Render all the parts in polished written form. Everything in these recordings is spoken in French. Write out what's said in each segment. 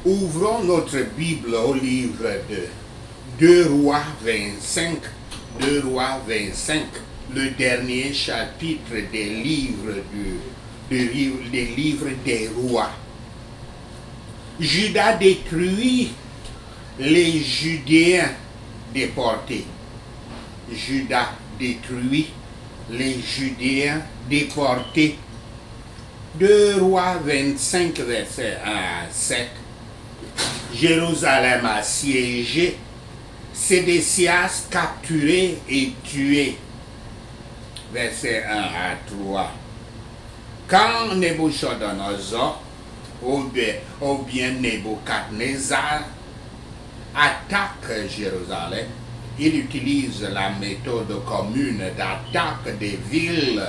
Ouvrons notre Bible au livre de 2 Rois 25, 2 Rois 25, le dernier chapitre des livres des rois. Juda détruit les Judéens déportés. Juda détruit les Judéens déportés. 2 Rois 25, verset 1 à 7. Jérusalem assiégée, Sédécias capturé et tué. Verset 1 à 3. Quand Nebuchadnezzar, ou bien Nebuchadnezzar, attaque Jérusalem, il utilise la méthode commune d'attaque des villes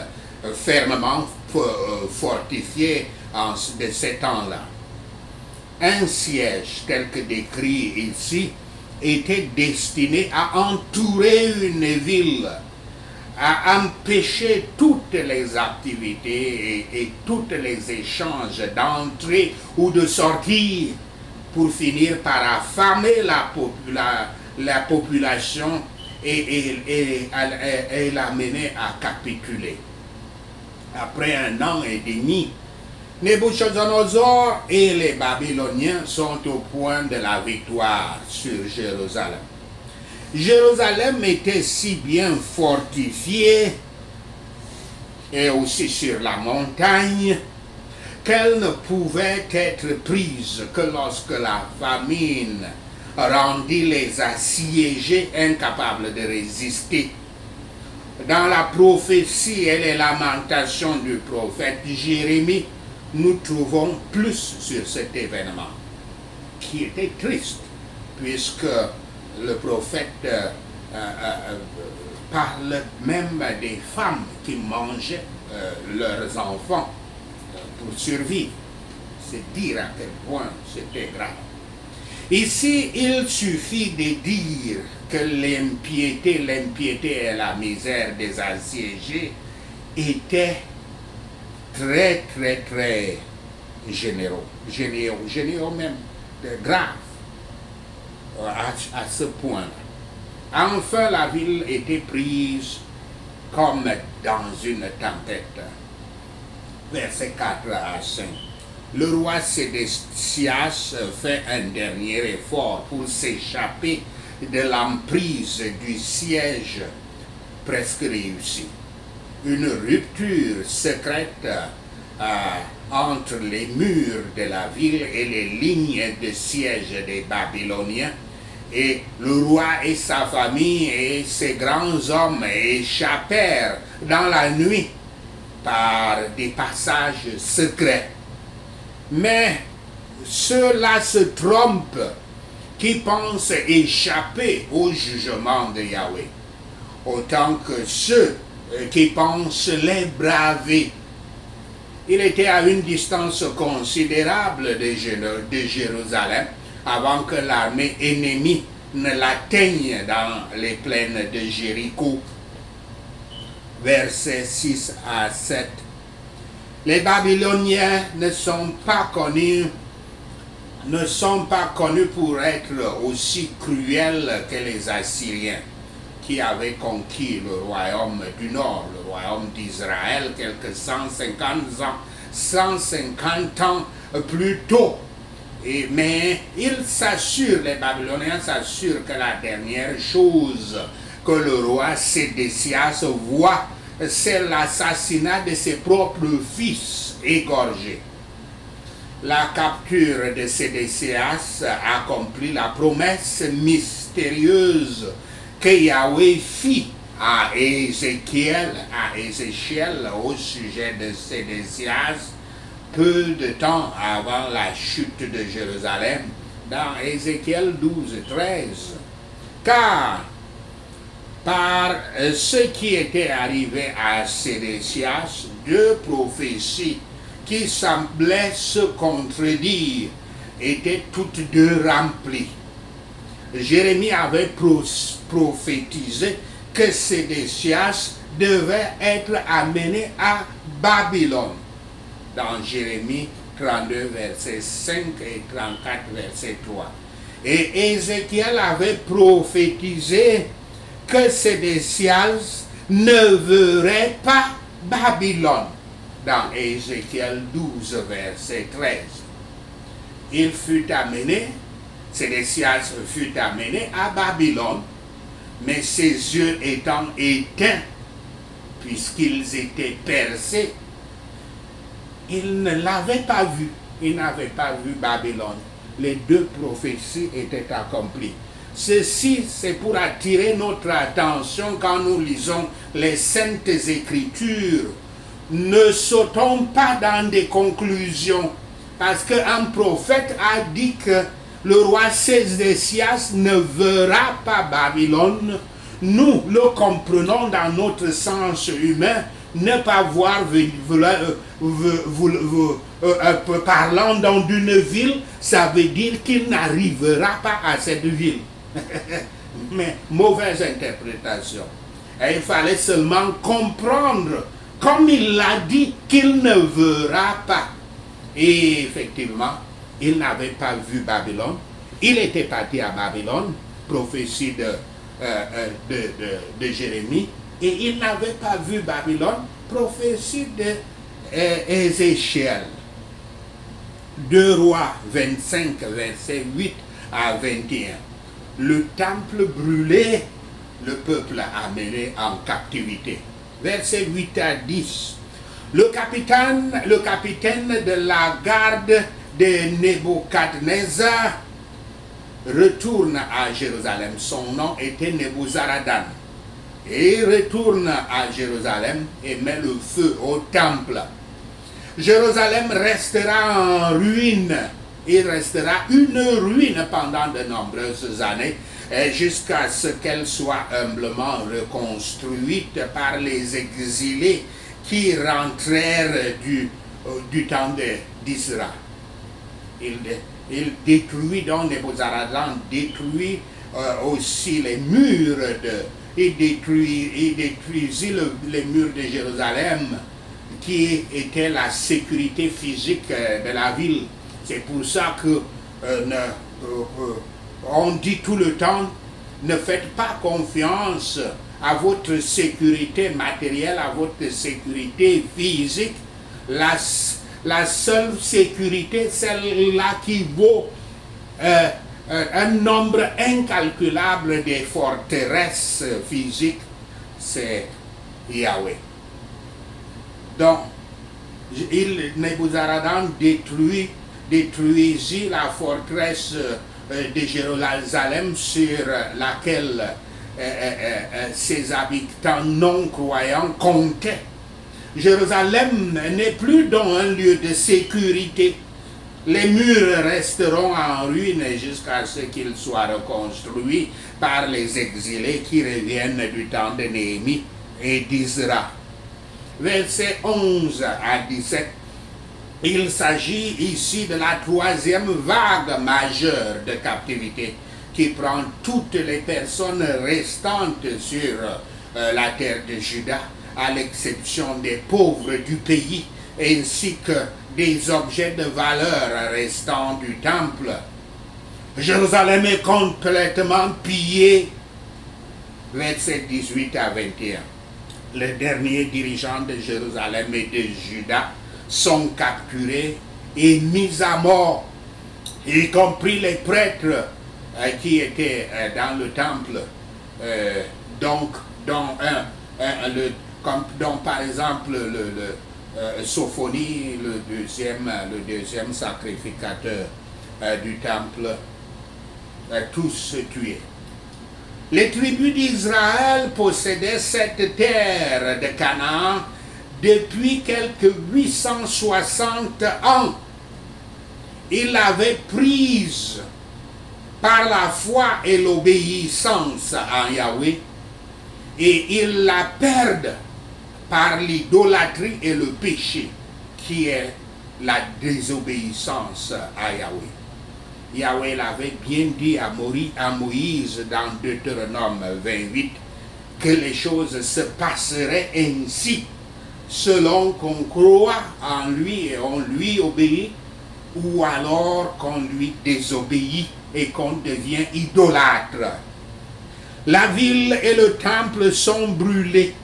fermement fortifiées de ces temps-là. Un siège tel que décrit ici était destiné à entourer une ville, à empêcher toutes les activités et tous les échanges d'entrée ou de sortie, pour finir par affamer la population et la mener à capituler. Après 1 an et demi, Nebuchadnezzar et les Babyloniens sont au point de la victoire sur Jérusalem. Jérusalem était si bien fortifiée et aussi sur la montagne qu'elle ne pouvait être prise que lorsque la famine rendit les assiégés incapables de résister. Dans la prophétie et les lamentations du prophète Jérémie, nous trouvons plus sur cet événement, qui était triste, puisque le prophète parle même des femmes qui mangeaient leurs enfants pour survivre. C'est dire à quel point c'était grave. Ici, il suffit de dire que l'impiété et la misère des assiégés étaient très généraux même, graves, à ce point-là. Enfin, la ville était prise comme dans une tempête. Verset 4 à 5. Le roi Sédécias fait un dernier effort pour s'échapper de l'emprise du siège presque réussi. Une rupture secrète entre les murs de la ville et les lignes de siège des Babyloniens, et le roi et sa famille et ses grands hommes échappèrent dans la nuit par des passages secrets. Mais ceux-là se trompent qui pensent échapper au jugement de Yahweh, autant que ceux qui pensent les braver. Il était à une distance considérable de Jérusalem avant que l'armée ennemie ne l'atteigne dans les plaines de Jéricho. Versets 6 à 7. Les Babyloniens ne sont pas connus pour être aussi cruels que les Assyriens, qui avaient conquis le royaume du Nord, le royaume d'Israël, quelques 150 ans plus tôt. Mais les Babyloniens s'assurent que la dernière chose que le roi Sédécias voit, c'est l'assassinat de ses propres fils égorgés. La capture de Sédécias accomplit la promesse mystérieuse que Yahweh fit à Ézéchiel au sujet de Sédécias peu de temps avant la chute de Jérusalem, dans Ézéchiel 12-13. Car par ce qui était arrivé à Sédécias, 2 prophéties qui semblaient se contredire étaient toutes 2 remplies. Jérémie avait prophétisé que Sédécias devait être amené à Babylone, dans Jérémie 32, verset 5 et 34, verset 3. Et Ézéchiel avait prophétisé que Sédécias ne verrait pas Babylone, dans Ézéchiel 12, verset 13. Il fut amené, Sédécias fut amené à Babylone, mais ses yeux étant éteints, puisqu'ils étaient percés, il ne l'avait pas vu. Il n'avait pas vu Babylone. Les deux prophéties étaient accomplies. Ceci, c'est pour attirer notre attention quand nous lisons les Saintes Écritures. Ne sautons pas dans des conclusions, parce qu'un prophète a dit que le roi Sédécias ne verra pas Babylone. Nous le comprenons dans notre sens humain. Ne pas voir, parlant dans une ville, ça veut dire qu'il n'arrivera pas à cette ville. Mais mauvaise interprétation. Et il fallait seulement comprendre, comme il l'a dit, qu'il ne verra pas. Et effectivement, il n'avait pas vu Babylone. Il était parti à Babylone, prophétie de Jérémie. Et il n'avait pas vu Babylone, prophétie d'Ézéchiel. 2 Rois 25, verset 8 à 21. Le temple brûlé, le peuple amené en captivité. Verset 8 à 10. Le capitaine de la garde de Nebuchadnezzar retourne à Jérusalem. Son nom était Nebuzaradan. Et il retourne à Jérusalem et met le feu au temple. Jérusalem restera en ruine. Il restera une ruine pendant de nombreuses années, jusqu'à ce qu'elle soit humblement reconstruite par les exilés qui rentrèrent du temps d'Israël. Il détruit, donc Nebuzaradan détruit aussi les murs il détruisit les murs de Jérusalem, qui était la sécurité physique de la ville. C'est pour ça que on dit tout le temps, ne faites pas confiance à votre sécurité matérielle, à votre sécurité physique. La seule sécurité, celle-là qui vaut un nombre incalculable des forteresses physiques, c'est Yahweh. Donc, Nebuzaradan détruisit la forteresse de Jérusalem sur laquelle ses habitants non-croyants comptaient. Jérusalem n'est plus dans un lieu de sécurité. Les murs resteront en ruine jusqu'à ce qu'ils soient reconstruits par les exilés qui reviennent du temps de Néhémie et d'Isra. Versets 11 à 17. Il s'agit ici de la troisième vague majeure de captivité qui prend toutes les personnes restantes sur la terre de Juda, à l'exception des pauvres du pays, ainsi que des objets de valeur restants du temple. Jérusalem est complètement pillée. Versets 18 à 21. Les derniers dirigeants de Jérusalem et de Juda sont capturés et mis à mort, y compris les prêtres qui étaient dans le temple, dont par exemple Sophonie, le deuxième sacrificateur du temple, tous tués. Les tribus d'Israël possédaient cette terre de Canaan depuis quelques 860 ans. Ils l'avaient prise par la foi et l'obéissance à Yahweh, et ils la perdent par l'idolâtrie et le péché, qui est la désobéissance à Yahweh. Yahweh l'avait bien dit à Moïse dans Deutéronome 28, que les choses se passeraient ainsi, selon qu'on croit en lui et on lui obéit, ou alors qu'on lui désobéit et qu'on devient idolâtre. La ville et le temple sont brûlés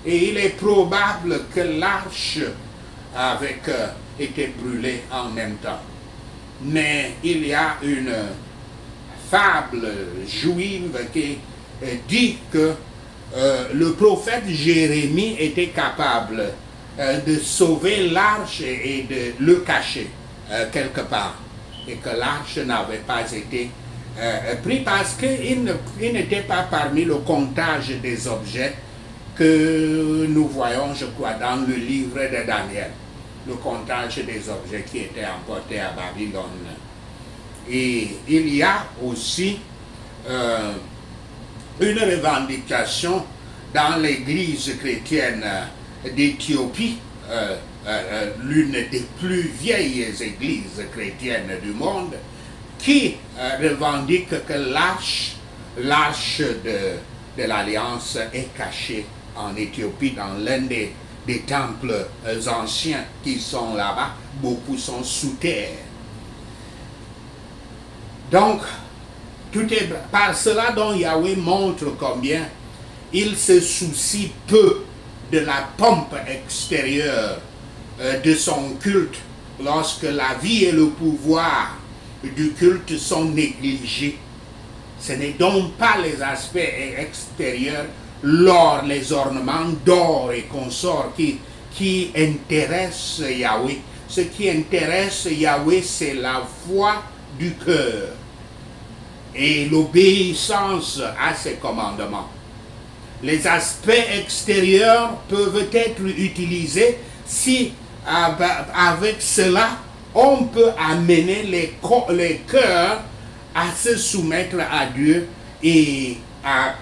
et il est probable que l'arche avait été brûlée en même temps. Mais il y a une fable juive qui dit que le prophète Jérémie était capable de sauver l'arche et de le cacher quelque part. Et que l'arche n'avait pas été prise parce qu'il n'était pas parmi le comptage des objets que nous voyons, je crois, dans le livre de Daniel. Le comptage des objets qui étaient emportés à Babylone. Et il y a aussi une revendication dans l'église chrétienne d'Éthiopie, l'une des plus vieilles églises chrétiennes du monde, qui revendique que l'arche de l'Alliance est cachée en Éthiopie, dans l'un des temples anciens qui sont là-bas. Beaucoup sont sous terre. Donc, tout est par cela dont Yahweh montre combien il se soucie peu de la pompe extérieure de son culte lorsque la vie et le pouvoir du culte sont négligés. Ce n'est donc pas les aspects extérieurs, l'or, les ornements d'or et consorts qui intéressent Yahweh. Ce qui intéresse Yahweh, c'est la foi du cœur et l'obéissance à ses commandements. Les aspects extérieurs peuvent être utilisés si, avec cela, on peut amener les cœurs à se soumettre à Dieu et à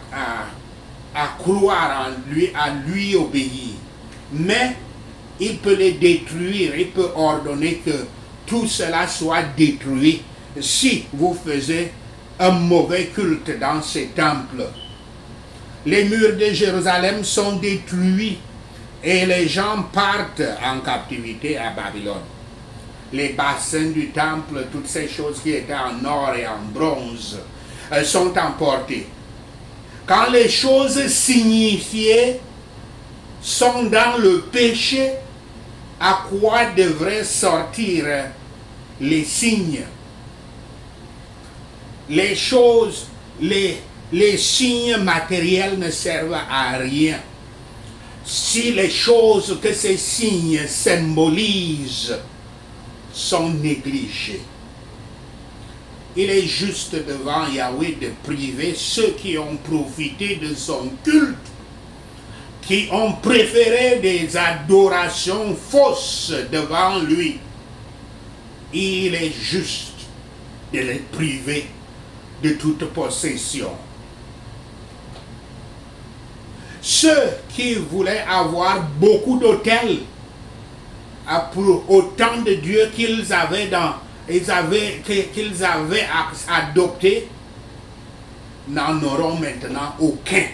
croire en lui, à lui obéir. Mais il peut les détruire, il peut ordonner que tout cela soit détruit si vous faisiez un mauvais culte dans ces temples. Les murs de Jérusalem sont détruits et les gens partent en captivité à Babylone. Les bassins du temple, toutes ces choses qui étaient en or et en bronze, sont emportées. Quand les choses signifiées sont dans le péché, à quoi devraient sortir les signes? Les choses, les signes matériels ne servent à rien si les choses que ces signes symbolisent sont négligées. Il est juste devant Yahweh de priver ceux qui ont profité de son culte, qui ont préféré des adorations fausses devant lui. Il est juste de les priver de toute possession. Ceux qui voulaient avoir beaucoup d'autels pour autant de Dieu qu'ils avaient adopté n'en auront maintenant aucun.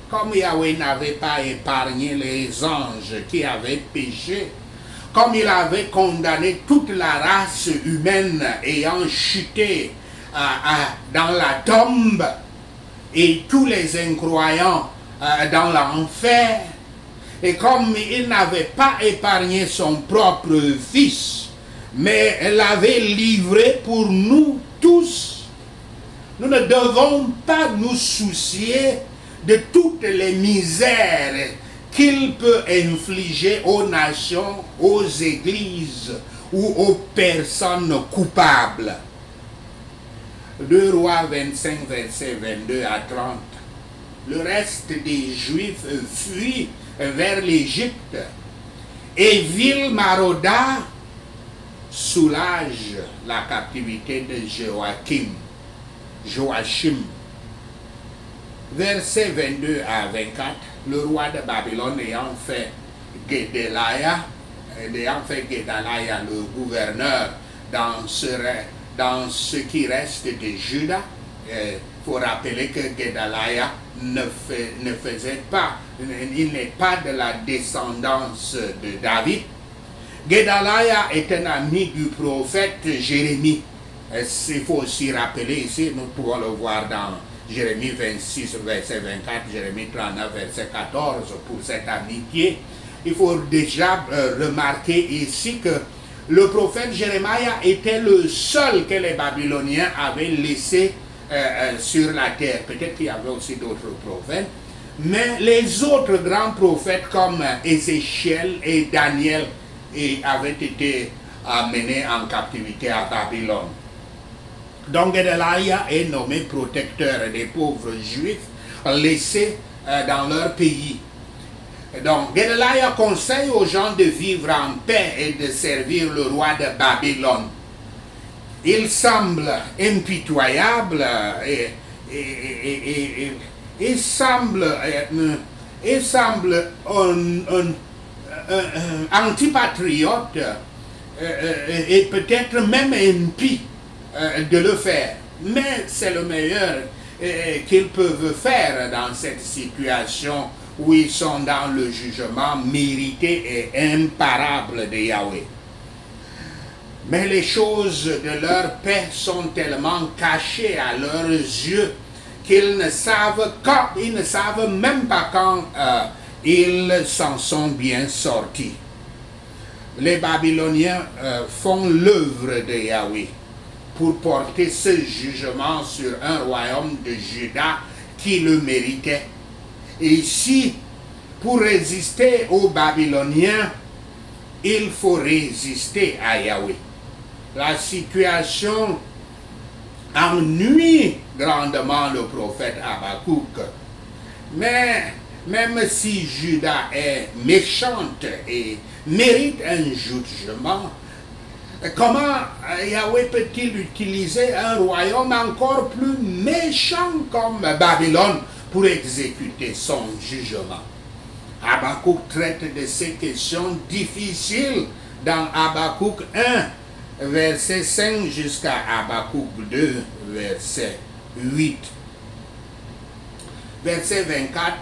Comme Yahweh n'avait pas épargné les anges qui avaient péché, comme il avait condamné toute la race humaine ayant chuté dans la tombe et tous les incroyants dans l'enfer, et comme il n'avait pas épargné son propre fils, mais l'avait livré pour nous tous, nous ne devons pas nous soucier de toutes les misères qu'il peut infliger aux nations, aux églises ou aux personnes coupables. 2 Rois 25, versets 22 à 30. Le reste des Juifs fuit vers l'Égypte et Vilmaroda soulage la captivité de Joachim. Versets 22 à 24, le roi de Babylone ayant fait Gedaliah le gouverneur dans ce qui reste de Juda. Il faut rappeler que Gedaliah ne faisait pas, il n'est pas de la descendance de David, Gedaliah est un ami du prophète Jérémie. Il faut aussi rappeler ici, nous pouvons le voir dans Jérémie 26, verset 24, Jérémie 39, verset 14, pour cette amitié. Il faut déjà remarquer ici que le prophète Jérémie était le seul que les Babyloniens avaient laissé sur la terre. Peut-être qu'il y avait aussi d'autres prophètes. Mais les autres grands prophètes comme Ézéchiel et Daniel avaient été amenés en captivité à Babylone. Donc Gedaliah est nommé protecteur des pauvres juifs laissés dans leur pays. Donc Gedaliah conseille aux gens de vivre en paix et de servir le roi de Babylone. Il semble impitoyable il semble un antipatriote et peut-être même impie de le faire. Mais c'est le meilleur qu'ils peuvent faire dans cette situation où ils sont dans le jugement mérité et imparable de Yahweh. Mais les choses de leur paix sont tellement cachées à leurs yeux qu'ils ne savent même pas quand ils s'en sont bien sortis. Les Babyloniens font l'œuvre de Yahweh pour porter ce jugement sur un royaume de Juda qui le méritait. Et ici, pour résister aux Babyloniens, il faut résister à Yahweh. La situation ennuie grandement le prophète Habakkuk. Mais même si Juda est méchante et mérite un jugement, comment Yahweh peut-il utiliser un royaume encore plus méchant comme Babylone pour exécuter son jugement? Habakkuk traite de ces questions difficiles dans Habakkuk 1, verset 5 jusqu'à Habakkuk 2, verset 8. Verset 24,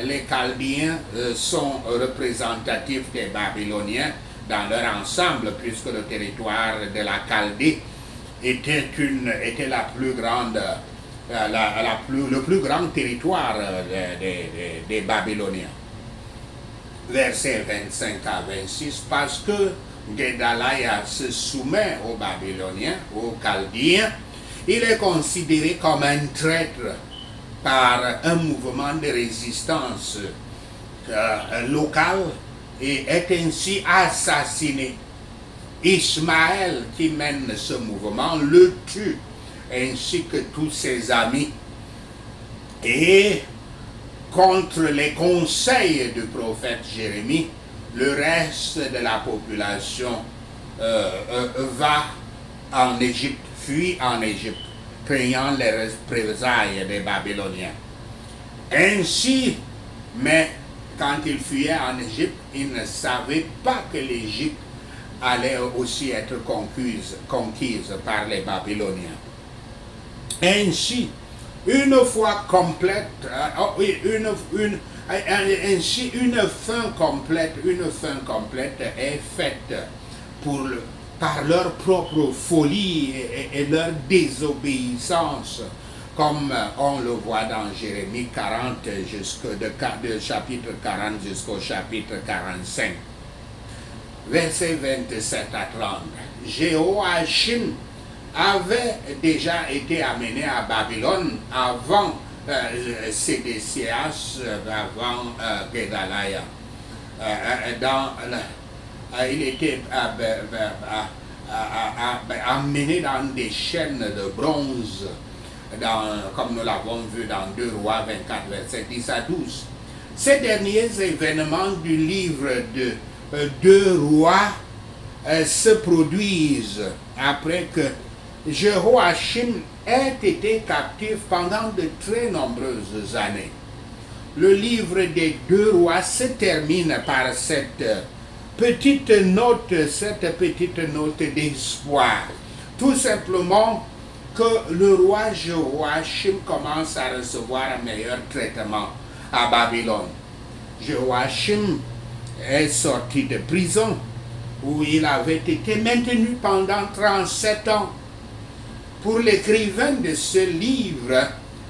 les Chaldéens sont représentatifs des Babyloniens dans leur ensemble, puisque le territoire de la Chaldée était la plus grande, le plus grand territoire des Babyloniens. Versets 25 à 26, parce que Gedaliah se soumet aux Babyloniens, aux Chaldéens, il est considéré comme un traître par un mouvement de résistance local et est ainsi assassiné. Ismaël, qui mène ce mouvement, le tue, ainsi que tous ses amis. Et contre les conseils du prophète Jérémie, le reste de la population va en Égypte, fuit en Égypte, craignant les représailles des Babyloniens. Ainsi, mais quand ils fuyaient en Égypte, ils ne savaient pas que l'Égypte allait aussi être conquise par les Babyloniens. Ainsi, une fois complète, ainsi une fin complète est faite par leur propre folie et leur désobéissance, comme on le voit dans Jérémie 40, de chapitre 40 jusqu'au chapitre 45. Versets 27 à 30. Jéhoachim avait déjà été amené à Babylone avant Sédécias, avant Gedaliah. Il était amené dans des chaînes de bronze, comme nous l'avons vu dans 2 Rois 24, versets 10 à 12. Ces derniers événements du livre de 2 Rois se produisent après que Jéhoachim ait été captif pendant de très nombreuses années. Le livre des 2 Rois se termine par cette petite note d'espoir. Tout simplement que le roi Jéhoachim commence à recevoir un meilleur traitement à Babylone. Jéhoachim est sorti de prison où il avait été maintenu pendant 37 ans. Pour l'écrivain de ce livre,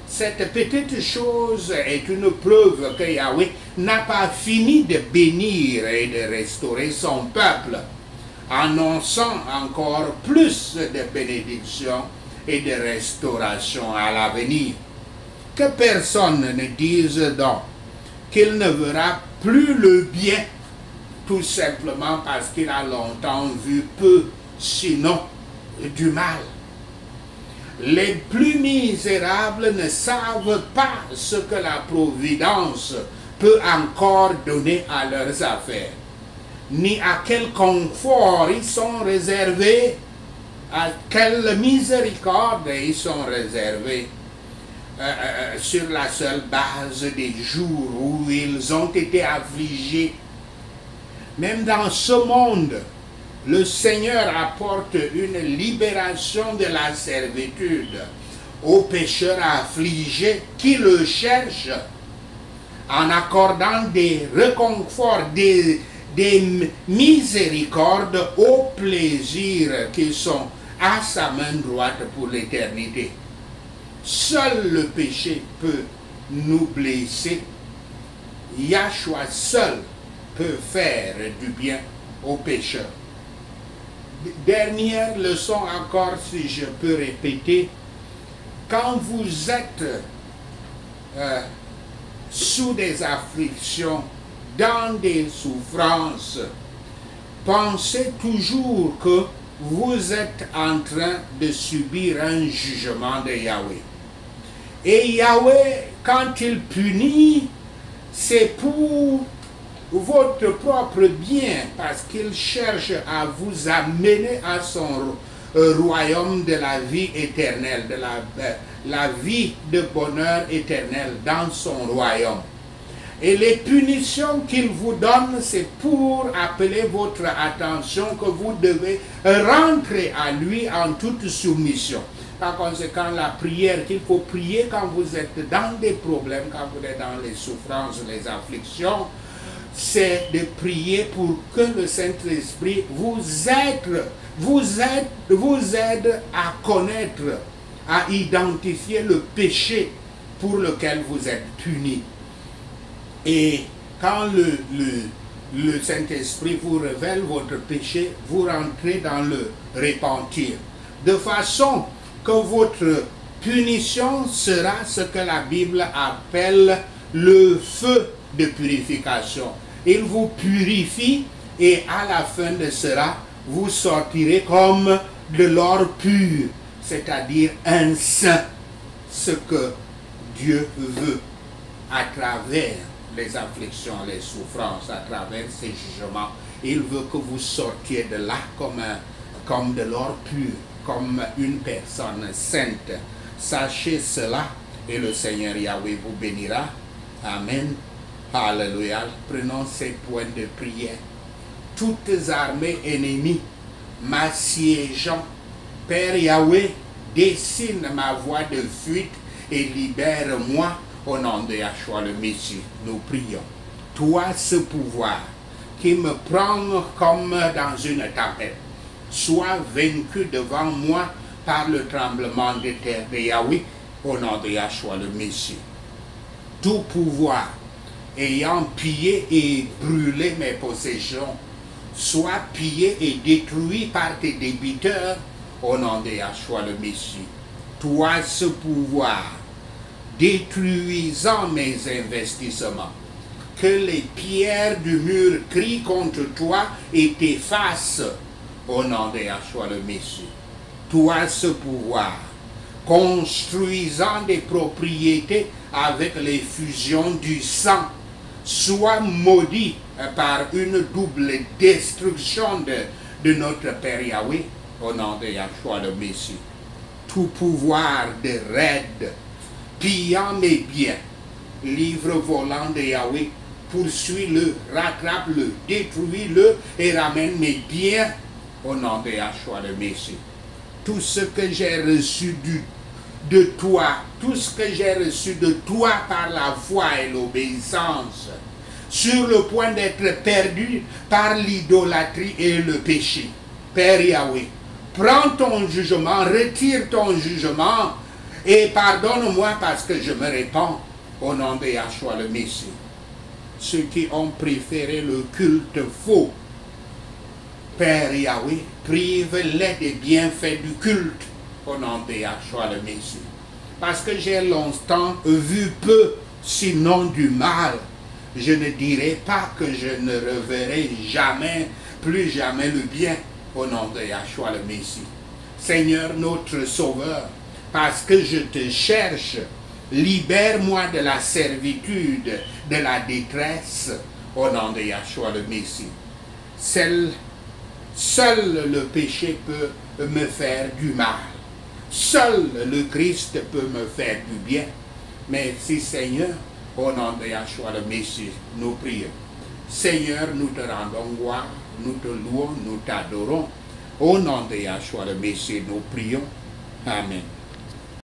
cette petite chose est une preuve que Yahweh n'a pas fini de bénir et de restaurer son peuple, annonçant encore plus de bénédictions et de restauration à l'avenir. Que personne ne dise donc qu'il ne verra plus le bien, tout simplement parce qu'il a longtemps vu peu, sinon du mal. Les plus misérables ne savent pas ce que la providence peut encore donner à leurs affaires, ni à quel confort ils sont réservés, à quelle miséricorde ils sont réservés, sur la seule base des jours où ils ont été affligés. Même dans ce monde, le Seigneur apporte une libération de la servitude aux pécheurs affligés qui le cherchent, en accordant des réconforts, des miséricordes aux plaisirs qui sont à sa main droite pour l'éternité. Seul le péché peut nous blesser. Yahshua seul peut faire du bien aux pécheurs. Dernière leçon encore, si je peux répéter, quand vous êtes sous des afflictions, dans des souffrances, pensez toujours que vous êtes en train de subir un jugement de Yahweh. Et Yahweh, quand il punit, c'est pour votre propre bien, parce qu'il cherche à vous amener à son royaume de la vie éternelle, de la vie de bonheur éternel dans son royaume. Et les punitions qu'il vous donne, c'est pour appeler votre attention que vous devez rentrer à lui en toute soumission. Par conséquent, la prière qu'il faut prier quand vous êtes dans des problèmes, quand vous êtes dans les souffrances, les afflictions, c'est de prier pour que le Saint-Esprit vous aide à connaître, à identifier le péché pour lequel vous êtes puni. Et quand le Saint-Esprit vous révèle votre péché, vous rentrez dans le repentir. De façon que votre punition sera ce que la Bible appelle le feu de purification. Il vous purifie et à la fin de cela, vous sortirez comme de l'or pur, c'est-à-dire un saint, ce que Dieu veut à travers les afflictions, les souffrances, à travers ces jugements. Il veut que vous sortiez de là comme de l'or pur, comme une personne sainte. Sachez cela et le Seigneur Yahweh vous bénira. Amen. Alléluia. Prenons ces points de prière. Toutes armées ennemies m'assiégeant, Père Yahweh, dessine ma voie de fuite et libère-moi au nom de Yahshua le Messie. Nous prions. Toi, ce pouvoir qui me prend comme dans une tempête, sois vaincu devant moi par le tremblement de terre de Yahweh au nom de Yahshua le Messie. Tout pouvoir ayant pillé et brûlé mes possessions, soit pillé et détruit par tes débiteurs au nom de Yahshua le Messie. Toi, ce pouvoir détruisant mes investissements, que les pierres du mur crient contre toi et t'effacent au nom de Yahshua le Messie. Toi, ce pouvoir construisant des propriétés avec les fusions du sang, soit maudit par une double destruction de notre Père Yahweh au nom de Yahshua le Messie. Tout pouvoir de raid pillant mes biens, livre volant de Yahweh, poursuis-le, rattrape-le, détruis-le et ramène mes biens au nom de Yahshua le Messie. Tout ce que j'ai reçu de toi, tout ce que j'ai reçu de toi par la foi et l'obéissance, sur le point d'être perdus par l'idolâtrie et le péché. Père Yahweh, prends ton jugement, retire ton jugement et pardonne-moi parce que je me répands au nom de Yahshua le Messie. Ceux qui ont préféré le culte faux, Père Yahweh, prive-les des bienfaits du culte au nom de Yahshua le Messie. Parce que j'ai longtemps vu peu, sinon du mal. Je ne dirai pas que je ne reverrai jamais, plus jamais le bien au nom de Yahshua le Messie. Seigneur notre Sauveur, parce que je te cherche, libère-moi de la servitude, de la détresse au nom de Yahshua le Messie. Seul le péché peut me faire du mal. Seul le Christ peut me faire du bien. Merci Seigneur, au nom de Yahshua le Messie, nous prions. Seigneur, nous te rendons gloire, nous te louons, nous t'adorons. Au nom de Yahshua le Messie, nous prions. Amen.